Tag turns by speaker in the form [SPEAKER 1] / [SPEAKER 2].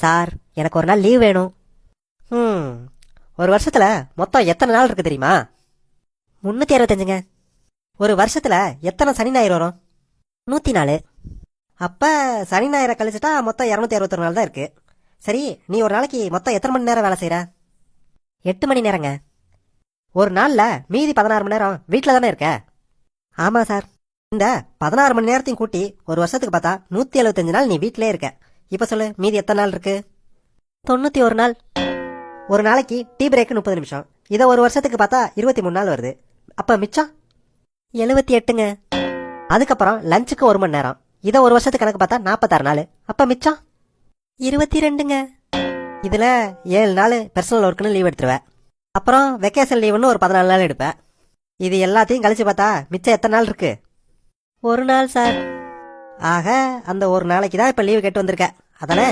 [SPEAKER 1] Sir, எனக்கு ஒரு நாள் லீவ் வேணும். ம் ஒரு வருஷத்துல மொத்தம் எத்தனை நாள் இருக்கு தெரியுமா? 365ங்க. ஒரு வருஷத்துல எத்தனை சனி ஞாயிறு வரும்? 104. அப்ப சனி ஞாயிறை கழிச்சுட்டா மொத்தம் 261 நாள் தான் இருக்கு. சரி, நீ ஒரு நாளைக்கு மொத்தம் எத்தனை மணி நேரம் வேலை செய்யற? 8 மணி நேரங்க. ஒரு நாள்ல மீதி 16 மணி நேரம் வீட்டில் தானே இருக்க? ஆமா சார். இந்த 16 மணி நேரத்தையும் கூட்டி ஒரு வருஷத்துக்கு பார்த்தா 175 நாள் நீ வீட்டிலே இருக்க. இப்ப சொல்லு, மீதி எத்தனை நாள் இருக்கு? 91 நாள். ஒரு நாளைக்கு டீ பிரேக் 30 நிமிஷம். இதை ஒரு வருஷத்துக்கு பார்த்தா 23 நாள் வருது. அப்ப மிச்சம் 78ங்க. அதுக்கப்புறம் லஞ்சுக்கு 1 மணி நேரம். இதை ஒரு வருஷத்துக்கு கணக்கு பார்த்தா 46 நாள். அப்ப மிச்சம் 22ங்க. இதுல 7 நாள் பர்சனல் ஒர்க்குன்னு லீவ் எடுத்துருவேன். அப்புறம் வெக்கேஷன் லீவுன்னு ஒரு 14 நாள் எடுப்பேன். இது எல்லாத்தையும் கழிச்சு பார்த்தா மிச்சம் எத்தனை நாள் இருக்கு? 1 நாள் சார். ஆக அந்த ஒரு நாளைக்கு தான் இப்ப லீவு கேட்டு வந்திருக்க, அதானே?